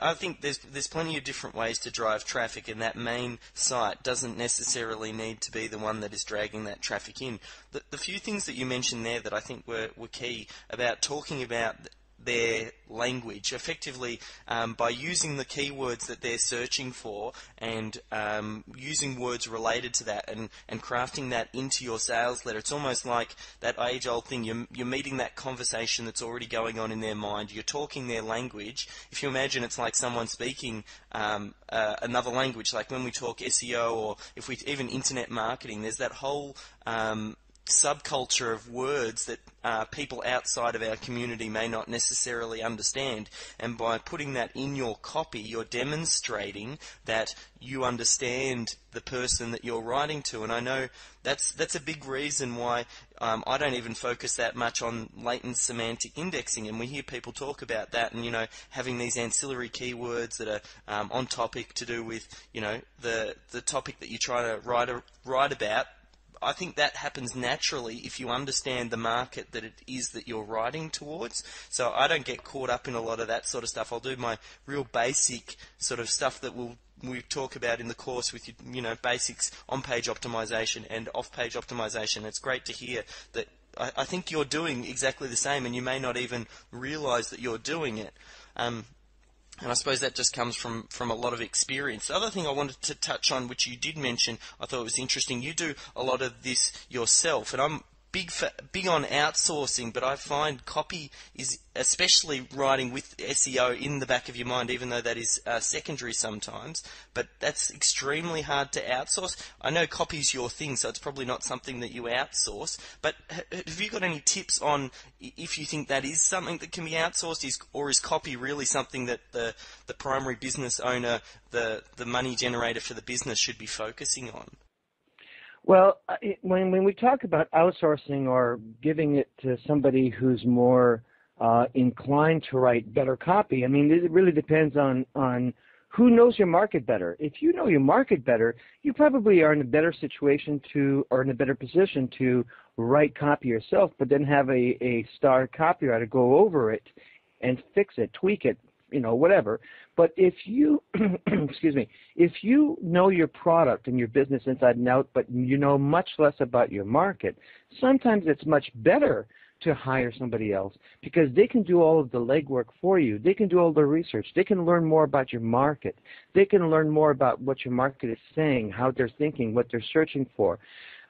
I think there's plenty of different ways to drive traffic, and that main site doesn't necessarily need to be the one that is dragging that traffic in. The few things that you mentioned there that I think were key about talking about their language, effectively by using the keywords that they're searching for and using words related to that and crafting that into your sales letter. It's almost like that age-old thing. You're meeting that conversation that's already going on in their mind. You're talking their language. If you imagine it's like someone speaking another language, like when we talk SEO or if we even internet marketing, there's that whole subculture of words that people outside of our community may not necessarily understand, and by putting that in your copy, you're demonstrating that you understand the person that you're writing to. And I know that's a big reason why I don't even focus that much on latent semantic indexing, and we hear people talk about that, and having these ancillary keywords that are on topic to do with the topic that you try to write about. I think that happens naturally if you understand the market that it is that you're writing towards. So I don't get caught up in a lot of that sort of stuff. I'll do my real basic sort of stuff that we talk about in the course with basics on-page optimization and off-page optimization. It's great to hear that. I think you're doing exactly the same, and you may not even realize that you're doing it. And I suppose that just comes from a lot of experience. The other thing I wanted to touch on, which you did mention, I thought was interesting. You do a lot of this yourself, and I'm big on outsourcing, but I find copy is, especially writing with SEO in the back of your mind, even though that is secondary sometimes, but that's extremely hard to outsource. I know copy's your thing, so it's probably not something that you outsource, but have you got any tips on if you think that is something that can be outsourced, or is copy really something that the primary business owner, the money generator for the business, should be focusing on? Well, when we talk about outsourcing or giving it to somebody who's more inclined to write better copy, I mean, it really depends on who knows your market better. If you know your market better, you probably are in a better situation or in a better position to write copy yourself, but then have a star copywriter go over it and fix it, tweak it, whatever. But if you, excuse me, if you know your product and your business inside and out, but you know much less about your market, sometimes it's much better to hire somebody else because they can do all of the legwork for you. They can do all the research. They can learn more about your market. They can learn more about what your market is saying, how they're thinking, what they're searching for.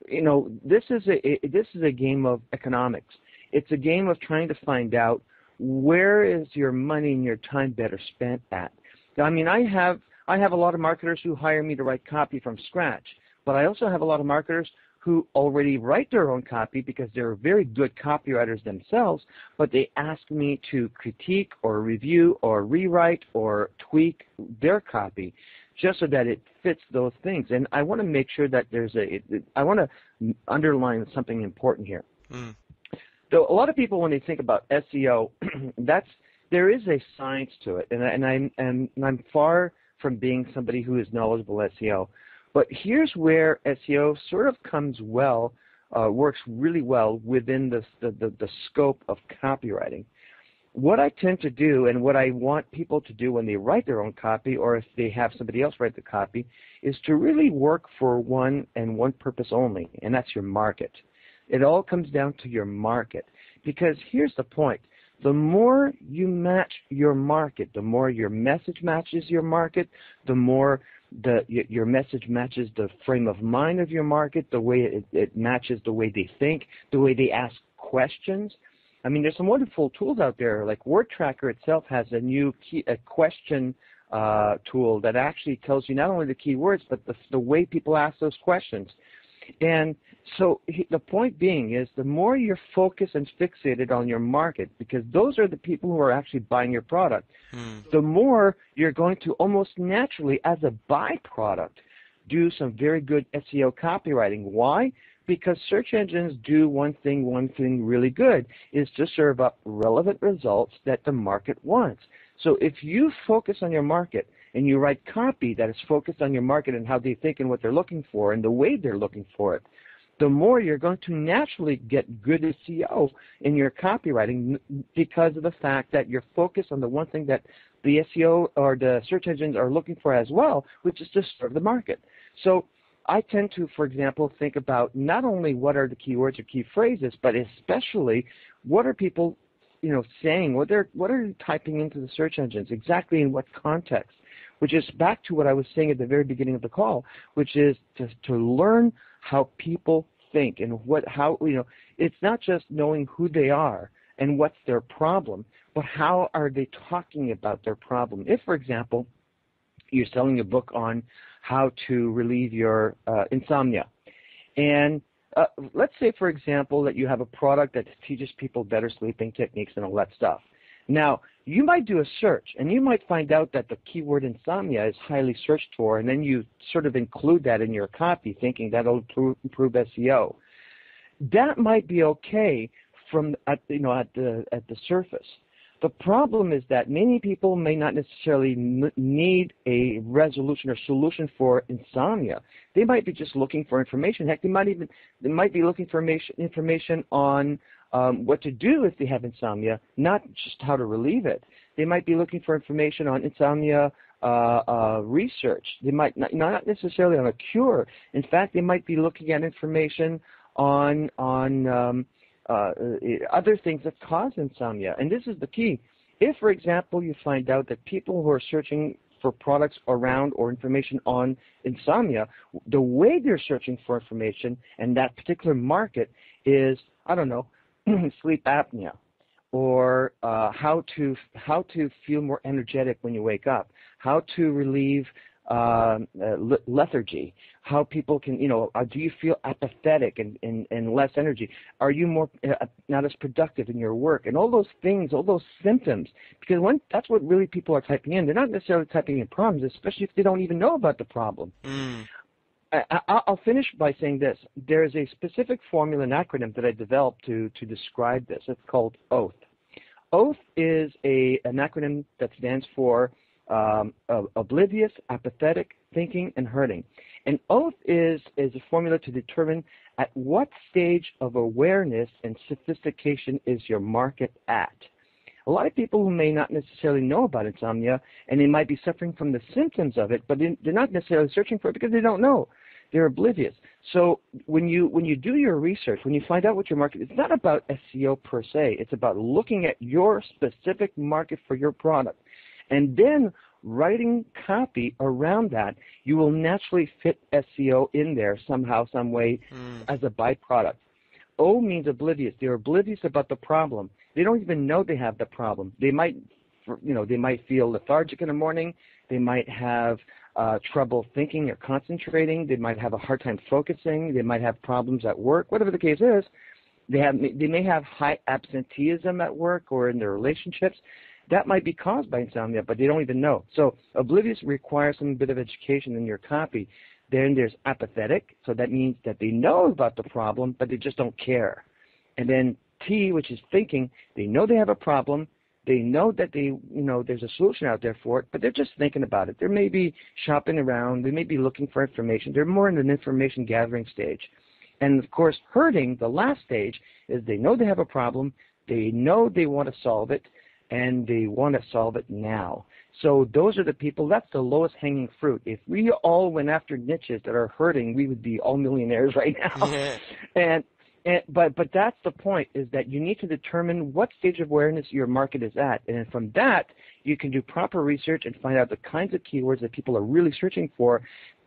This is a game of economics. It's a game of trying to find out where is your money and your time better spent at. I mean, I have a lot of marketers who hire me to write copy from scratch, but I also have a lot of marketers who already write their own copy because they're very good copywriters themselves, but they ask me to critique or review or rewrite or tweak their copy just so that it fits those things. And I want to make sure that I want to underline something important here. Mm. So a lot of people, when they think about SEO, there is a science to it, and I'm far from being somebody who is knowledgeable SEO. But here's where SEO sort of works really well within the scope of copywriting. What I tend to do, and what I want people to do when they write their own copy, or if they have somebody else write the copy, is to really work for one and one purpose only, and that's your market. It all comes down to your market, because here's the point. The more you match your market, the more your message matches your market, the more your message matches the frame of mind of your market, the way it matches the way they think, the way they ask questions. I mean, there's some wonderful tools out there, like Word Tracker itself has a question tool that actually tells you not only the keywords, but the way people ask those questions. And so the point being is the more you're focused and fixated on your market, because those are the people who are actually buying your product, the more you're going to almost naturally, as a byproduct, do some very good SEO copywriting. Why? Because search engines do one thing really good, is to serve up relevant results that the market wants. So if you focus on your market and you write copy that is focused on your market and how they think and what they're looking for and the way they're looking for it, the more you're going to naturally get good SEO in your copywriting because of the fact that you're focused on the one thing that the SEO or the search engines are looking for as well, which is to serve the market. So I tend to, for example, think about not only what are the keywords or key phrases, but especially what are people, saying, what are they typing into the search engines, exactly in what context, which is back to what I was saying at the very beginning of the call, which is to learn how people think and it's not just knowing who they are and what's their problem, but how are they talking about their problem. If, for example, you're selling a book on how to relieve your insomnia, and let's say, for example, that you have a product that teaches people better sleeping techniques and all that stuff. Now, you might do a search, and you might find out that the keyword insomnia is highly searched for, and then you sort of include that in your copy, thinking that'll improve SEO. That might be okay at the surface. The problem is that many people may not necessarily need a resolution or solution for insomnia. They might be just looking for information. Heck, they might be looking for information on what to do if they have insomnia, not just how to relieve it. They might be looking for information on insomnia research. They might not necessarily on a cure. In fact, they might be looking at information on other things that cause insomnia. And this is the key. If, for example, you find out that people who are searching for products around or information on insomnia, the way they're searching for information in that particular market is, I don't know, sleep apnea, or how to feel more energetic when you wake up, how to relieve lethargy, how people can, do you feel apathetic and less energy? Are you more not as productive in your work? And all those things, all those symptoms, because that's what really people are typing in. They're not necessarily typing in problems, especially if they don't even know about the problem. Mm. I'll finish by saying this. There is a specific formula and acronym that I developed to describe this. It's called O.A.T.H. O.A.T.H is an acronym that stands for oblivious, apathetic, thinking, and hurting. And O.A.T.H is a formula to determine at what stage of awareness and sophistication is your market at. A lot of people who may not necessarily know about insomnia, and they might be suffering from the symptoms of it, but they're not necessarily searching for it because they don't know. They're oblivious. So when you do your research, when you find out what your market is, it's not about SEO per se. It's about looking at your specific market for your product. And then writing copy around that, you will naturally fit SEO in there somehow, some way as a byproduct. O means oblivious. They're oblivious about the problem. They don't even know they have the problem. They might feel lethargic in the morning. They might have trouble thinking or concentrating. They might have a hard time focusing. They might have problems at work. Whatever the case is, they may have high absenteeism at work or in their relationships. That might be caused by insomnia, but they don't even know. So oblivious requires some bit of education in your copy. Then there's apathetic, so that means that they know about the problem, but they just don't care. And then T, which is thinking, they know they have a problem. They know that there's a solution out there for it, but they're just thinking about it. They may be shopping around. They may be looking for information. They're more in an information gathering stage. And, of course, hurting, the last stage, is they know they have a problem. They know they want to solve it, and they want to solve it now. So those are the people, that's the lowest hanging fruit. If we all went after niches that are hurting, we would be all millionaires right now. Yeah. But that's the point, is that you need to determine what stage of awareness your market is at. And from that, you can do proper research and find out the kinds of keywords that people are really searching for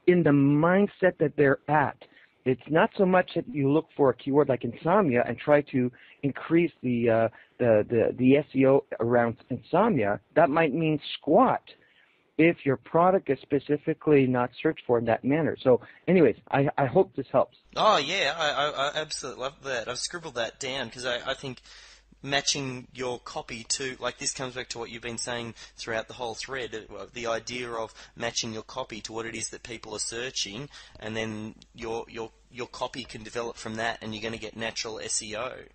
in the mindset that they're at. It's not so much that you look for a keyword like insomnia and try to increase the SEO around insomnia. That might mean squat if your product is specifically not searched for in that manner. So anyways, I hope this helps. Oh, yeah, I absolutely love that. I've scribbled that down because I think matching your copy to, like, this comes back to what you've been saying throughout the whole thread, the idea of matching your copy to what it is that people are searching, and then your copy can develop from that, and you're going to get natural SEO.